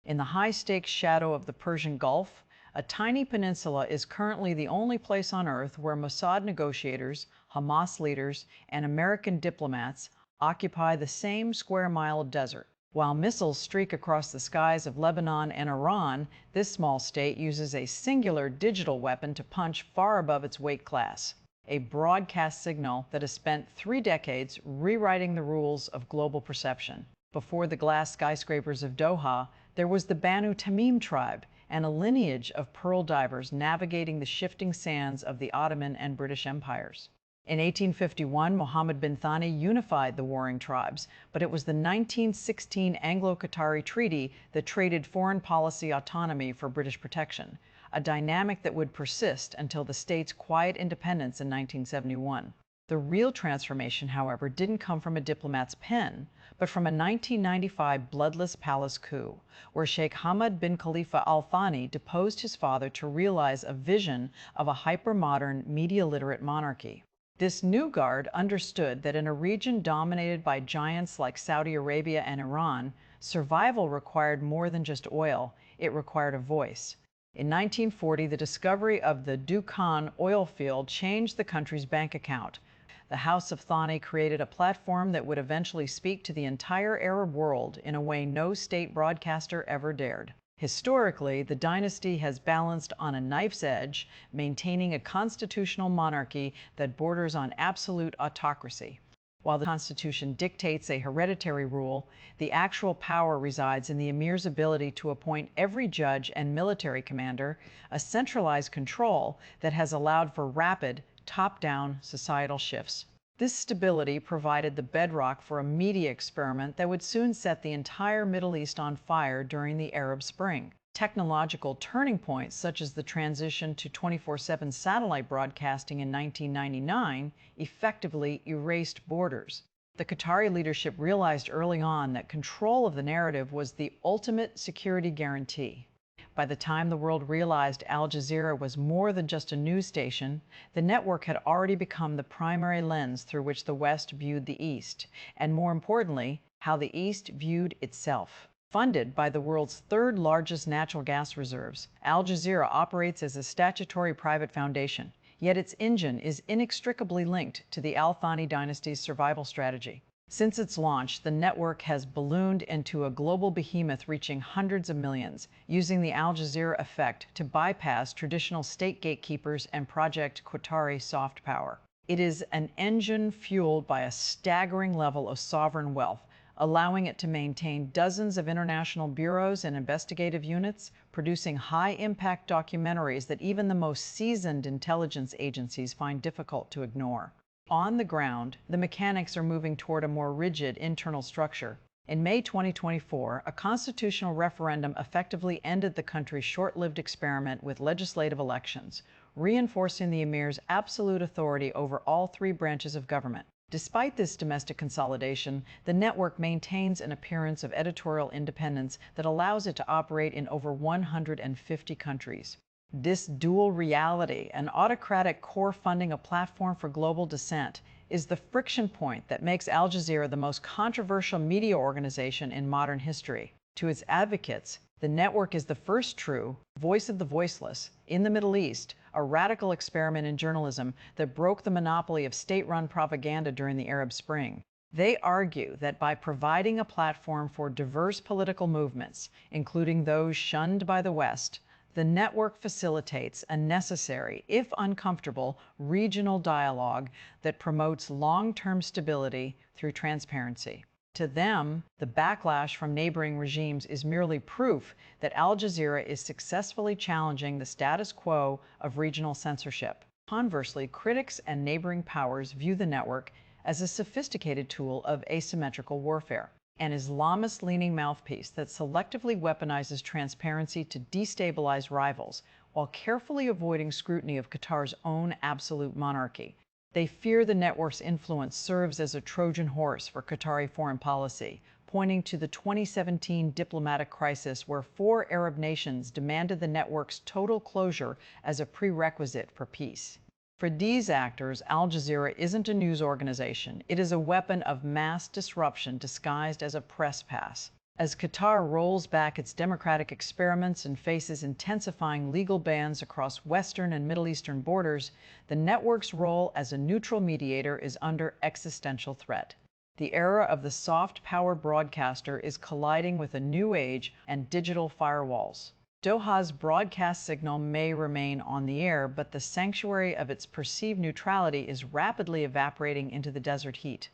In the high-stakes shadow of the Persian Gulf, a tiny peninsula is currently the only place on Earth where Mossad negotiators, Hamas leaders, and American diplomats occupy the same square mile of desert. While missiles streak across the skies of Lebanon and Iran, this small state uses a singular digital weapon to punch far above its weight class, a broadcast signal that has spent 3 decades rewriting the rules of global perception. Before the glass skyscrapers of Doha, there was the Banu Tamim tribe and a lineage of pearl divers navigating the shifting sands of the Ottoman and British empires. In 1851, Mohammed bin Thani unified the warring tribes, but it was the 1916 Anglo-Qatari Treaty that traded foreign policy autonomy for British protection, a dynamic that would persist until the state's quiet independence in 1971. The real transformation, however, didn't come from a diplomat's pen, but from a 1995 bloodless palace coup, where Sheikh Hamad bin Khalifa Al Thani deposed his father to realize a vision of a hyper-modern, media-literate monarchy. This new guard understood that in a region dominated by giants like Saudi Arabia and Iran, survival required more than just oil, it required a voice. In 1940, the discovery of the Dukhan oil field changed the country's bank account. The House of Thani created a platform that would eventually speak to the entire Arab world in a way no state broadcaster ever dared. Historically, the dynasty has balanced on a knife's edge, maintaining a constitutional monarchy that borders on absolute autocracy. While the Constitution dictates a hereditary rule, the actual power resides in the emir's ability to appoint every judge and military commander, a centralized control that has allowed for rapid, top-down societal shifts. This stability provided the bedrock for a media experiment that would soon set the entire Middle East on fire during the Arab Spring. Technological turning points, such as the transition to 24/7 satellite broadcasting in 1999, effectively erased borders. The Qatari leadership realized early on that control of the narrative was the ultimate security guarantee. By the time the world realized Al Jazeera was more than just a news station, the network had already become the primary lens through which the West viewed the East, and more importantly, how the East viewed itself. Funded by the world's third largest natural gas reserves, Al Jazeera operates as a statutory private foundation, yet its engine is inextricably linked to the Al Thani dynasty's survival strategy. Since its launch, the network has ballooned into a global behemoth reaching hundreds of millions, using the Al Jazeera Effect to bypass traditional state gatekeepers and Project Qatari soft power. It is an engine fueled by a staggering level of sovereign wealth, allowing it to maintain dozens of international bureaus and investigative units, producing high-impact documentaries that even the most seasoned intelligence agencies find difficult to ignore. On the ground, the mechanics are moving toward a more rigid internal structure. In May 2024, a constitutional referendum effectively ended the country's short-lived experiment with legislative elections, reinforcing the emir's absolute authority over all 3 branches of government. Despite this domestic consolidation, the network maintains an appearance of editorial independence that allows it to operate in over 150 countries. This dual reality, an autocratic core funding a platform for global dissent, is the friction point that makes Al Jazeera the most controversial media organization in modern history. To its advocates, the network is the first true voice of the voiceless in the Middle East, a radical experiment in journalism that broke the monopoly of state-run propaganda during the Arab Spring. They argue that by providing a platform for diverse political movements, including those shunned by the West, the network facilitates a necessary, if uncomfortable, regional dialogue that promotes long-term stability through transparency. To them, the backlash from neighboring regimes is merely proof that Al Jazeera is successfully challenging the status quo of regional censorship. Conversely, critics and neighboring powers view the network as a sophisticated tool of asymmetrical warfare, an Islamist-leaning mouthpiece that selectively weaponizes transparency to destabilize rivals, while carefully avoiding scrutiny of Qatar's own absolute monarchy. They fear the network's influence serves as a Trojan horse for Qatari foreign policy, pointing to the 2017 diplomatic crisis where 4 Arab nations demanded the network's total closure as a prerequisite for peace. For these actors, Al Jazeera isn't a news organization. It is a weapon of mass disruption disguised as a press pass. As Qatar rolls back its democratic experiments and faces intensifying legal bans across Western and Middle Eastern borders, the network's role as a neutral mediator is under existential threat. The era of the soft power broadcaster is colliding with a new age and digital firewalls. Doha's broadcast signal may remain on the air, but the sanctuary of its perceived neutrality is rapidly evaporating into the desert heat.